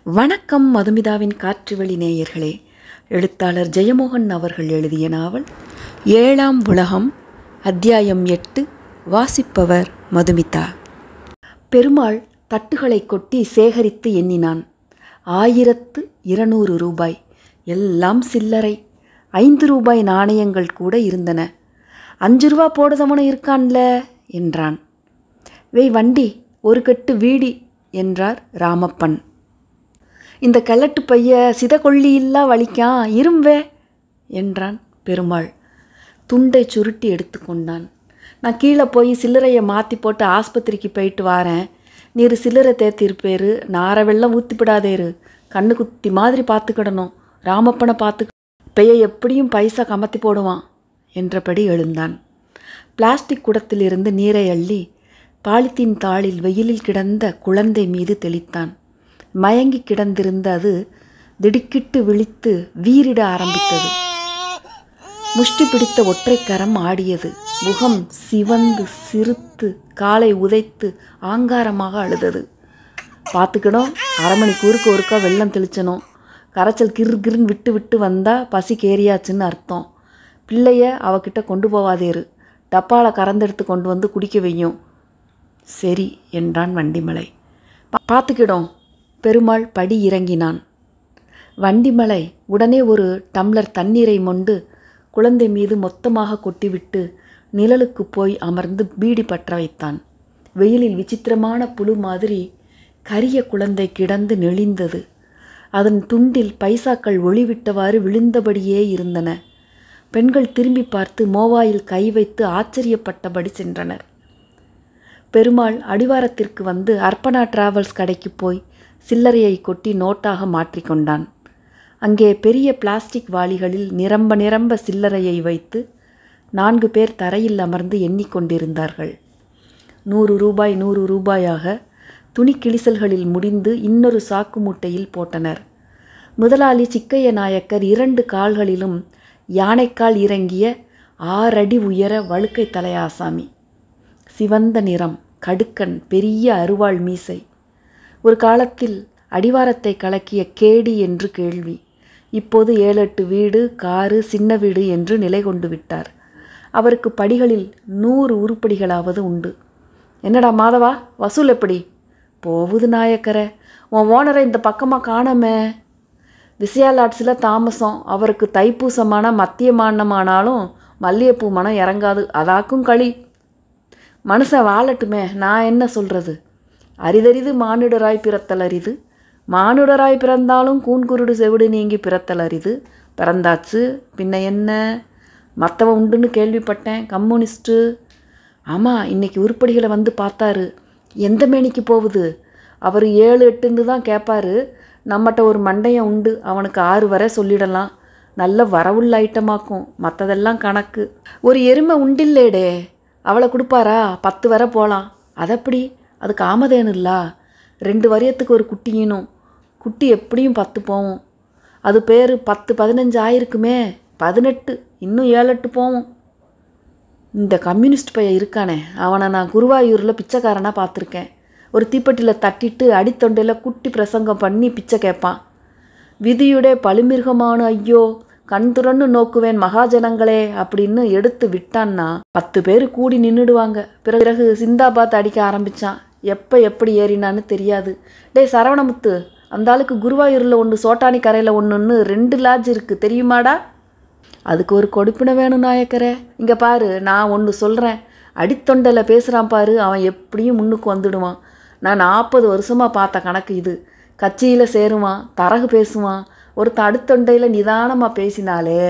வணக்கம் மதுமிதாவின் காற்றுவெளி நேயர்களே. எழுத்தாளர் ஜெயமோகன் அவர்கள் எழுதிய நாவல் 7ஆம் உலகம், அத்தியாயம் 8. வாசிப்பவர் மதுமிதா. பெருமாள் தட்டுகளை கொட்டி சேகரித்து எண்ணினான். 1200 ரூபாய். எல்லாம் சில்லறை. 5 ரூபாய் நாணயங்கள் கூட இருந்தன. 5 ரூபா போடுதவனும் இருக்கான்ல என்றான். வெய் வண்டி, ஒரு கட்டு வீடி என்றார் ராமப்பன். இந்த கல்லட்டு பைய சிதகொள்ளியில்லா வலிக்கான், இரும்பே என்றான் பெருமாள். துண்டை சுருட்டி எடுத்து கொண்டான். நான் கீழே போய் சில்லறையை மாற்றி போட்டு ஆஸ்பத்திரிக்கு போயிட்டு வாரேன். நீர் சில்லறை தேத்திருப்பேரு, நார வெள்ளம் ஊற்றிப்பிடாதேரு, கண்ணு குத்தி மாதிரி பார்த்துக்கிடணும். ராமப்பனை பார்த்து பைய எப்படியும் பைசா கமத்தி போடுவான் என்றபடி எழுந்தான். பிளாஸ்டிக் குடத்திலிருந்து நீரை அள்ளி பாலித்தீன் தாளில் வெயிலில் கிடந்த குழந்தை மீது தெளித்தான். மயங்கி கிடந்திருந்த அது திடுக்கிட்டு விழித்து வீறிட ஆரம்பித்தது. முஷ்டி பிடித்த ஒற்றைக்கரம் ஆடியது. முகம் சிவந்து சிறுத்து காலை உதைத்து ஆங்காரமாக அழுதது. பார்த்துக்கணும், 1/2 மணிக்கூருக்கு ஒருக்கா வெள்ளம் தெளிச்சணும். கரைச்சல் கிருன்னு விட்டு விட்டு வந்தால் பசி கேரியாச்சுன்னு அர்த்தம். பிள்ளைய அவகிட்ட கொண்டு போவாதேரு, டப்பாவில் கறந்தெடுத்து கொண்டு வந்து குடிக்க வையும். சரி என்றான் வண்டிமலை. பார்த்துக்கிடும். பெருமாள் படி இறங்கினான். வண்டிமலை உடனே ஒரு டம்ளர் தண்ணீரை மொண்டு குழந்தை மீது மொத்தமாக கொட்டிவிட்டு நிழலுக்கு போய் அமர்ந்து பீடி பற்ற வைத்தான். வெயிலில் விசித்திரமான புழு மாதிரி கரிய குழந்தை கிடந்து நெளிந்தது. அதன் துண்டில் பைசாக்கள் ஒளிவிட்டவாறு விழுந்தபடியே இருந்தன. பெண்கள் திரும்பி பார்த்து மோவாயில் கை வைத்து ஆச்சரியப்பட்டபடி சென்றனர். பெருமாள் அடிவாரத்திற்கு வந்து அர்ப்பணா டிராவல்ஸ் கடைக்கு போய் சில்லறையை கொட்டி நோட்டாக மாற்றிக்கொண்டான். அங்கே பெரிய பிளாஸ்டிக் வாளிகளில் நிரம்ப நிரம்ப சில்லறையை வைத்து 4 பேர் தரையில் அமர்ந்து எண்ணிக்கொண்டிருந்தார்கள். 100 ரூபாய் 100 ரூபாயாக துணி கிழிசல்களில் முடிந்து இன்னொரு சாக்கு மூட்டையில் போட்டனர். முதலாளி சிக்கைய நாயக்கர் 2 கால்களிலும் யானைக்கால் இறங்கிய 6 அடி உயர வழுக்கை தலையாசாமி. சிவந்த நிறம், கடுக்கன், பெரிய அருவாள் மீசை. ஒரு காலத்தில் அடிவாரத்தை கலக்கிய கேடி என்று கேள்வி. இப்போது 7-8 வீடு, காரு, சின்ன வீடு என்று நிலை கொண்டு விட்டார். அவருக்கு படிகளில் 100 உருப்படிகளாவது உண்டு. என்னடா மாதவா, வசூல் எப்படி போகுது நாயக்கரை? உன் ஓனரை இந்த பக்கமாக காணாமே. விசயாலாட்ஸில் தாமசம். அவருக்கு தைப்பூசமான மத்தியமானமானாலும் மல்லிகைப்பூ மனம் இறங்காது. அதாக்கும் களி. மனுஷன் வாழட்டுமே, நான் என்ன சொல்கிறது? அரிதறிது மானுடராய் பிறத்தல் அரிது. மானுடராய் பிறந்தாலும் கூன்குருடு செவிடு நீங்கி பிறத்தல் அரிது. பிறந்தாச்சு, பின்ன என்ன? மற்றவன் உண்டுன்னு கேள்விப்பட்டேன், கம்யூனிஸ்ட்டு. ஆமாம், இன்றைக்கி உருப்படிகளை வந்து பார்த்தாரு. எந்த மேனிக்கு போகுது? அவர் 7-8ன்னு தான் கேட்பார். நம்மகிட்ட ஒரு மண்டையம் உண்டு, அவனுக்கு 6 வரை சொல்லிடலாம். நல்ல வரவுள்ள ஐட்டமாக்கும். மற்றதெல்லாம் கணக்கு. ஒரு எருமை உண்டில்லேடே, அவளை கொடுப்பாரா? 10 வரை போகலாம். அதப்படி? அதுக்கு ஆமதேனு இல்லா? 2 வரியத்துக்கு ஒரு குட்டியினும். குட்டி எப்படியும் 10 போவோம். அது பேர் 10-15 ஆயிருக்குமே. 18, இன்னும் 7-8 போவோம். இந்த கம்யூனிஸ்ட் பையன் இருக்கானே, அவனை நான் குருவாயூரில் பிச்சைக்காரனாக பார்த்துருக்கேன். ஒரு தீப்பெட்டியில் தட்டிட்டு அடித்தொண்டையில் குட்டி பிரசங்கம் பண்ணி பிச்சை கேட்பான். விதியுடைய பழுமிருகமான ஐயோ, கண் துறன்னு நோக்குவேன் மகாஜனங்களே அப்படின்னு எடுத்து விட்டான்னா 10 பேர் கூடி நின்றுடுவாங்க. பிறகு சிந்தாபாத் அடிக்க ஆரம்பித்தான். எப்போ எப்படி ஏறினான்னு தெரியாது. டே சரவணமுத்து, அந்த ஆளுக்கு குருவாயூரில் 1, சோட்டானி கரையில் 1ன்னு 2 லாட்ஜ் இருக்குது தெரியுமாடா? அதுக்கு ஒரு கொடுப்பினை வேணும் நாயக்கரே. இங்கே பாரு, நான் ஒன்று சொல்கிறேன். அடித்தொண்டையில் பேசுகிறான் பாரு, அவன் எப்படியும் முன்னுக்கு வந்துடுவான். நான் 40 வருஷமாக பார்த்த கணக்கு இது. கட்சியில் சேருவான், தரகு பேசுவான். ஒருத்தன் அடுத்தொண்டையில் நிதானமாக பேசினாலே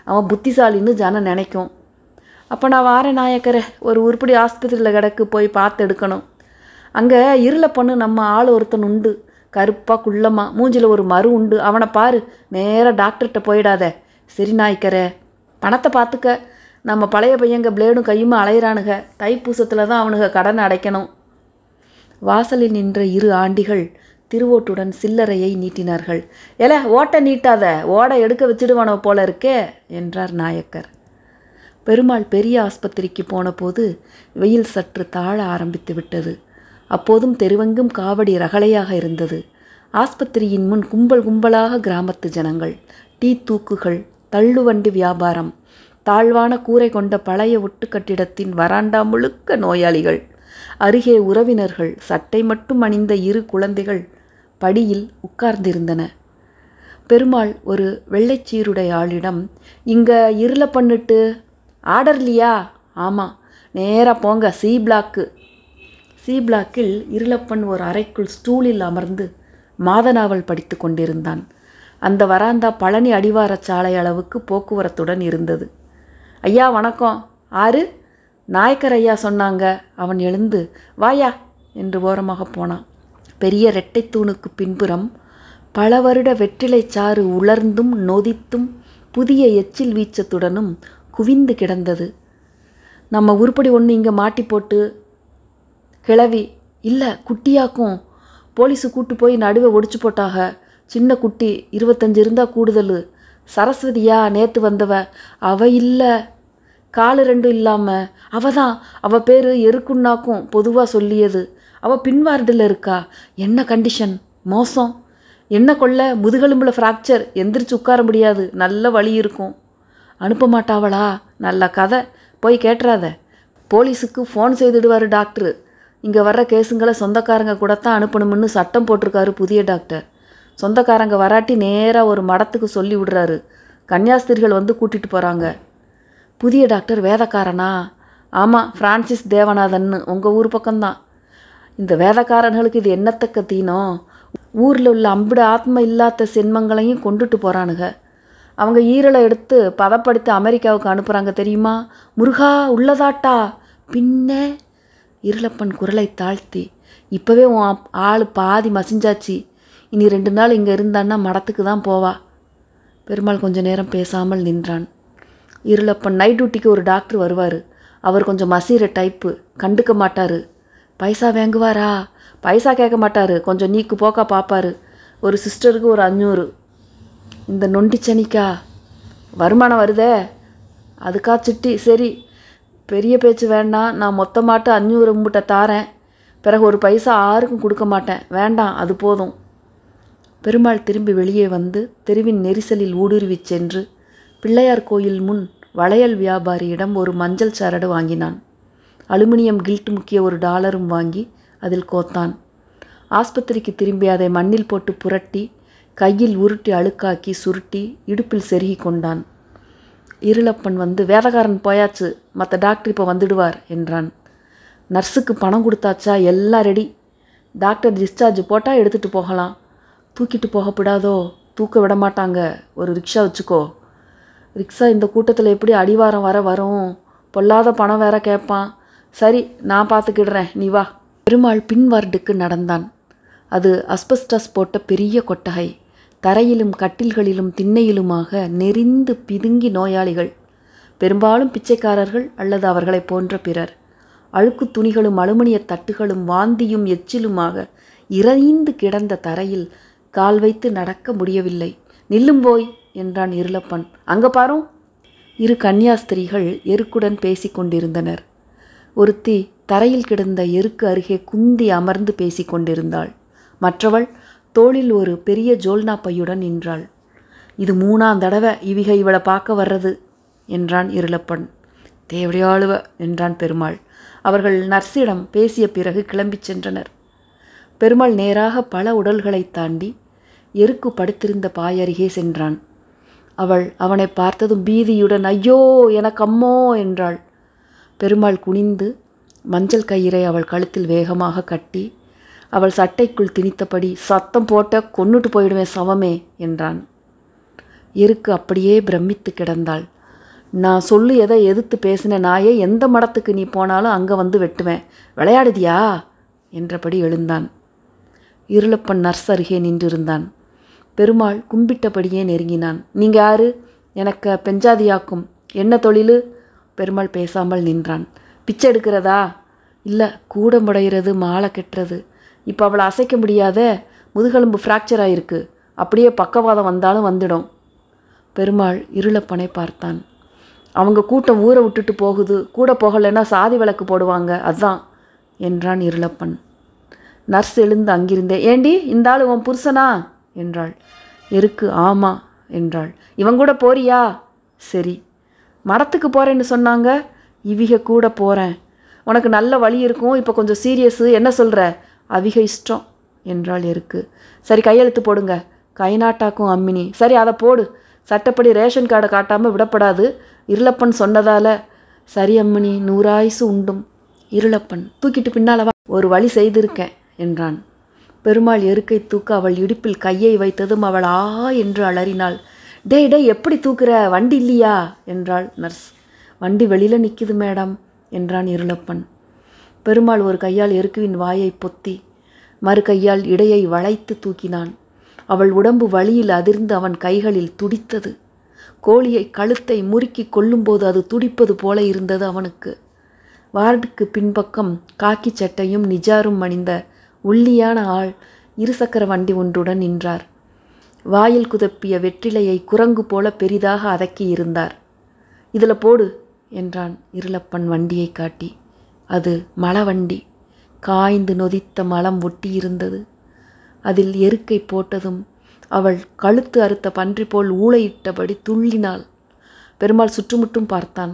அவன் புத்திசாலின்னு ஜனம் நினைக்கும். அப்போ நான் வாரேன் நாயக்கரே. ஒரு உருப்படி ஆஸ்பத்திரியில் கிடக்கு, போய் பார்த்து எடுக்கணும். அங்கே இருளை பொண்ணு நம்ம ஆள் ஒருத்தன் உண்டு, கருப்பாக குள்ளமாக, மூஞ்சில் ஒரு மறு உண்டு. அவனை பாரு, நேராக டாக்டர்கிட்ட போயிடாத. சரி நாயக்கரே, பணத்தை பார்த்துக்க. நம்ம பழைய பையங்க பிளேடும் கையுமா அலையிறானுங்க. தைப்பூசத்தில் தான் அவனுங்க கடனை அடைக்கணும். வாசலில் நின்ற 2 ஆண்டிகள் திருவோட்டுடன் சில்லறையை நீட்டினார்கள். ஏல, ஓட்டை நீட்டாத, ஓடை எடுக்க வச்சிடுவானோ போல இருக்கே என்றார் நாயக்கர். பெருமாள் பெரிய ஆஸ்பத்திரிக்கு போன போது வெயில் சற்று தாழ ஆரம்பித்து விட்டது. அப்போதும் தெருவெங்கும் காவடி ரகளையாக இருந்தது. ஆஸ்பத்திரியின் முன் கும்பல் கும்பலாக கிராமத்து ஜனங்கள், டீ தூக்குகள், தள்ளுவண்டி வியாபாரம், தாழ்வான கூரை கொண்ட பழைய ஒட்டு கட்டிடத்தின் வராண்டா முழுக்க நோயாளிகள். அருகே உறவினர்கள், சட்டை மட்டும் அணிந்த 2 குழந்தைகள் படியில் உட்கார்ந்திருந்தன. பெருமாள் ஒரு வெள்ளைச்சீருடை ஆளிடம், இங்கே இருள பண்ணிட்டு ஆர்டர்லியா? ஆமாம், நேராக போங்க, சி பிளாக்கு. சி பிளாக்கில் இருளப்பன் ஒரு அறைக்குள் ஸ்டூலில் அமர்ந்து மாதநாவல் படித்து கொண்டிருந்தான். அந்த வராந்தா பழனி அடிவார சாலை அளவுக்கு போக்குவரத்துடன் இருந்தது. ஐயா வணக்கம். ஆறு? நாயக்கர் ஐயா சொன்னாங்க. அவன் எழுந்து, வாயா என்று ஓரமாக போனான். பெரிய இரட்டை தூணுக்கு பின்புறம் பல வருட வெற்றிலை சாறு உலர்ந்தும் நொதித்தும் புதிய எச்சில் வீச்சத்துடனும் குவிந்து கிடந்தது. நம்ம உருப்படி ஒன்று இங்கே மாட்டி போட்டு. கிளவி, இல்லை குட்டியாக்கும். போலீஸு கூட்டு போய் நடுவை ஒடிச்சு போட்டாக. சின்ன குட்டி, 25 இருந்தால் கூடுதல். சரஸ்வதியா நேற்று வந்தவ? அவ இல்லை, காலு 2 இல்லாமல். அவ தான். அவள் பேர் எருக்குன்னாக்கும் பொதுவாக சொல்லியது. அவள் பின்வார்டில் இருக்கா. என்ன கண்டிஷன்? மோசம். என்ன கொள்ள, முதுகெலும்பில் ஃப்ராக்சர், எந்திரிச்சு உட்கார முடியாது, நல்ல வலி இருக்கும். அனுப்ப மாட்டாவளா? நல்ல கதை, போய் கேட்டுறாத. போலீஸுக்கு ஃபோன் செய்துடுவார் டாக்டரு. இங்கே வர்ற கேஸுங்களை சொந்தக்காரங்க கூட தான் அனுப்பணும்னு சட்டம் போட்டிருக்காரு புதிய டாக்டர். சொந்தக்காரங்க வராட்டி நேராக ஒரு மடத்துக்கு சொல்லி விடுறாரு. கன்னியாஸ்திரிகள் வந்து கூட்டிகிட்டு போகிறாங்க. புதிய டாக்டர் வேதக்காரனா? ஆமாம், ஃப்ரான்சிஸ் தேவநாதன்னு, உங்கள் ஊர் பக்கம்தான். இந்த வேதக்காரர்களுக்கு இது என்னத்தக்க தீனம்? ஊரில் உள்ள அம்பிட ஆத்ம இல்லாத சென்மங்களையும் கொண்டுட்டு போகிறானுங்க. அவங்க ஈரலை எடுத்து பதப்படுத்தி அமெரிக்காவுக்கு அனுப்புகிறாங்க தெரியுமா? முருகா உள்ளதாட்டா? பின்ன இருளப்பன் குரலை தாழ்த்தி, இப்போவே உன் ஆள் பாதி மசிஞ்சாச்சு. இனி 2 நாள் இங்கே இருந்தான்னா மடத்துக்கு தான் போவா. பெருமாள் கொஞ்ச நேரம் பேசாமல் நின்றான். இருளப்பன், நைட் டியூட்டிக்கு ஒரு டாக்டர் வருவார். அவர் கொஞ்சம் மசீர டைப்பு, கண்டுக்க மாட்டார். பைசா வாங்குவாரா? பைசா கேட்க மாட்டார், கொஞ்சம் நீக்கு போக்கா பார்ப்பார். ஒரு சிஸ்டருக்கு ஒரு 500. இந்த நொண்டிச்சனிக்கா வருமானம் வருதே, அதுக்கா சிட்டி? சரி, பெரிய பேச்சு வேண்டாம். நான் மொத்தமாட்டு 500 உம்பிட்ட தாரேன். பிறகு ஒரு பைசா யாருக்கும் கொடுக்க மாட்டேன். வேண்டாம், அது போதும். பெருமாள் திரும்பி வெளியே வந்து தெருவின் நெரிசலில் ஊடுருவி சென்று பிள்ளையார் கோயில் முன் வளையல் வியாபாரியிடம் ஒரு மஞ்சள் சரடு வாங்கினான். அலுமினியம் கில்ட் முக்கிய ஒரு $1 வாங்கி அதில் கோத்தான். ஆஸ்பத்திரிக்கு திரும்பி அதை மண்ணில் போட்டு புரட்டி கையில் உருட்டி அழுக்காக்கி சுருட்டி இடுப்பில் செருகி கொண்டான். இருளப்பன் வந்து, வேதக்காரன் போயாச்சு, மற்ற டாக்டர் இப்போ வந்துடுவார் என்றான். நர்ஸுக்கு பணம் கொடுத்தாச்சா? எல்லாம் ரெடி. டாக்டர் டிஸ்சார்ஜ் போட்டால் எடுத்துகிட்டு போகலாம். தூக்கிட்டு போகப்படாதோ? தூக்க விட மாட்டாங்க. ஒரு ரிக்ஷா வச்சுக்கோ. ரிக்ஷா இந்த கூட்டத்தில் எப்படி அடிவாரம் வரும்? பொல்லாத பணம் வேற கேட்பான். சரி, நான் பார்த்துக்கிடுறேன், நீ வா. பெருமாள் பின் வார்டுக்கு நடந்தான். அது அஸ்பெஸ்டஸ் போட்ட பெரிய கொட்டகை. தரையிலும் கட்டில்களிலும் திண்ணையிலுமாக நெறிந்து பிதுங்கி நோயாளிகள், பெரும்பாலும் பிச்சைக்காரர்கள் அல்லது அவர்களைப் போன்ற பிறர். அழுக்கு துணிகளும் அலுமினிய தட்டுகளும் வாந்தியும் எச்சிலுமாக இறைந்து கிடந்த தரையில் கால் வைத்து நடக்க முடியவில்லை. நில்லும் போய் என்றான் இருளப்பன். அங்கே பாரும். 2 கன்னியாஸ்திரிகள் எருக்குடன் பேசி கொண்டிருந்தனர். ஒருத்தி தரையில் கிடந்த எருக்கு அருகே குந்தி அமர்ந்து பேசி கொண்டிருந்தாள். மற்றவள் தோளில் ஒரு பெரிய ஜோல்னா பையுடன் நின்றாள். இது 3ஆம் தடவை இவளை பார்க்க வர்றது என்றான் இருளப்பன். தேவடையாளுவ என்றான் பெருமாள். அவர்கள் நர்ஸிடம் பேசிய பிறகு கிளம்பிச் சென்றனர். பெருமாள் நேராக பல உடல்களை தாண்டி எருக்கு படுத்திருந்த பாயருகே சென்றான். அவள் அவனை பார்த்ததும் பீதியுடன், ஐயோ எனக்கு அம்மோ என்றாள். பெருமாள் குனிந்து மஞ்சள் கயிறை அவள் கழுத்தில் வேகமாக கட்டி அவள் சட்டைக்குள் திணித்தபடி, சத்தம் போட்ட கொன்னுட்டு போயிடுவேன் சவமே என்றான். எருக்கு அப்படியே பிரமித்து கிடந்தாள். நான் சொல்லு எதை எதிர்த்து பேசின நாயே, எந்த மடத்துக்கு நீ போனாலும் அங்கே வந்து வெட்டுவேன், விளையாடுதியா என்றபடி எழுந்தான். இருளப்பன் நர்ஸ் அருகே நின்றிருந்தான். பெருமாள் கும்பிட்டபடியே நெருங்கினான். நீங்கள் யாரு? எனக்கு பெஞ்சாதியாக்கும். என்ன தொழில்? பெருமாள் பேசாமல் நின்றான். பிச்சை எடுக்கிறதா? இல்லை, கூட முடையிறது, மாலை கெட்டுறது. இப்போ அவளை அசைக்க முடியாத, முதுகெலும்பு ஃப்ராக்சர் ஆகிருக்கு. அப்படியே பக்கவாதம் வந்தாலும் வந்துடும். பெருமாள் இருளப்பனை பார்த்தான். அவங்க கூட்டம் ஊரை விட்டுட்டு போகுது, கூட போகலைன்னா சாதி விளக்கு போடுவாங்க, அதான் என்றான் இருளப்பன். நர்ஸ் எழுந்து அங்கிருந்தே, ஏண்டி இந்த ஆள் உன் புருஷனா என்றாள். எருக்கு ஆமா என்றாள். இவன் கூட போறியா? சரி. மடத்துக்கு போகிறேன்னு சொன்னாங்க. இவிக கூட போகிறேன். உனக்கு நல்ல வழி இருக்கும். இப்போ கொஞ்சம் சீரியஸு, என்ன சொல்கிற? அவிக இஷ்டம் என்றாள் எருக்கு. சரி, கையெழுத்து போடுங்க. கை நாட்டாக்கும் அம்மினி. சரி, அதை போடு. சட்டப்படி ரேஷன் கார்டை காட்டாமல் விடப்படாது. இருளப்பன் சொன்னதால். சரி அம்மினி, 100 ஆயுசு உண்டும். இருளப்பன், தூக்கிட்டு பின்னால் வா, ஒரு வழி செய்திருக்கேன் என்றான். பெருமாள் எருக்கை தூக்க அவள் இடுப்பில் கையை வைத்ததும் அவள் ஆ என்று அலறினாள். டே எப்படி தூக்குற? வண்டி இல்லையா என்றாள் நர்ஸ். வண்டி வெளியில் நிற்குது மேடம் என்றான் இருளப்பன். பெருமாள் ஒரு கையால் எருக்குவின் வாயை பொத்தி மறு கையால் இடையை வளைத்து தூக்கினான். அவள் உடம்பு வலியில் அதிர்ந்து அவன் கைகளில் துடித்தது. கோழியை கழுத்தை முறுக்கி கொள்ளும்போது அது துடிப்பது போல இருந்தது அவனுக்கு. வார்டுக்கு பின்பக்கம் காக்கி சட்டையும் நிஜாரும் அணிந்த ஒல்லியான ஆள் இருசக்கர வண்டி ஒன்றுடன் நின்றார். வாயில் குதப்பிய வெற்றிலையை குரங்கு போல பெரிதாக அதக்கி இருந்தார். இதில் போடு என்றான் இருளப்பன் வண்டியை காட்டி. அது மலவண்டி. காய்ந்து நொதித்த மலம் ஒட்டியிருந்தது. அதில் எருக்கை போட்டதும் அவள் கழுத்து அறுத்த பன்றி போல் ஊளையிட்டபடி துள்ளினாள். பெருமாள் சுற்றுமுற்றும் பார்த்தான்.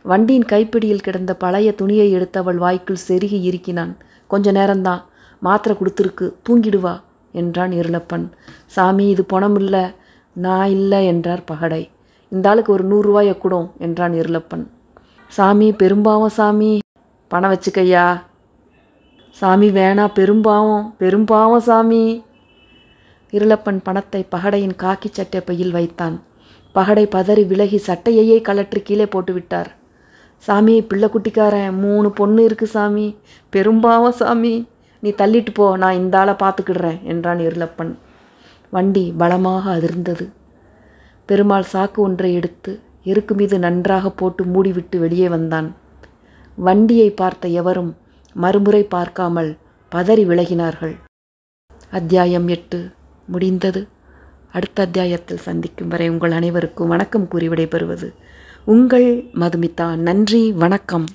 வண்டியின் கைப்பிடியில் கிடந்த பழைய துணியை எடுத்து அவள் வாய்க்குள் செருகி இறுக்கினான். கொஞ்ச நேரம்தான், மாத்திரை கொடுத்துருக்கு, தூங்கிடுவா என்றான் இருளப்பன். சாமி, இது பணம் இல்லை. நான் இல்லை என்றார் பகடை. இந்த ஆளுக்கு ஒரு 100 ரூபாயை கொடும் என்றான் இருளப்பன். சாமி, பெரும்பாவம் சாமி. பணம் வச்சுக்கையா. சாமி வேணா, பெரும்பாவம் சாமி. இருளப்பன் பணத்தை பகடையின் காக்கி சட்டை பையில் வைத்தான். பகடை பதறி விலகி சட்டையையே கலற்றி கீழே போட்டு விட்டார். சாமி, பிள்ளை குட்டிக்காரன், 3 பொண்ணு இருக்கு சாமி, பெரும்பாவம் சாமி, நீ தள்ளிட்டு போ, நான் இந்த ஆளை பார்த்துக்கிடுறேன் என்றான் இருளப்பன். வண்டி பலமாக அதிர்ந்தது. பெருமாள் சாக்கு ஒன்றை எடுத்து எருக்கு மீது நன்றாக போட்டு மூடிவிட்டு வெளியே வந்தான். வண்டியை பார்த்த எவரும் மறுமுறை பார்க்காமல் பதறி விலகினார்கள். அத்தியாயம் 8 முடிந்தது. அடுத்த அத்தியாயத்தில் சந்திக்கும் வரை உங்கள் அனைவருக்கும் வணக்கம் கூறி விடைபெறுவது உங்கள் மதுமிதா. நன்றி, வணக்கம்.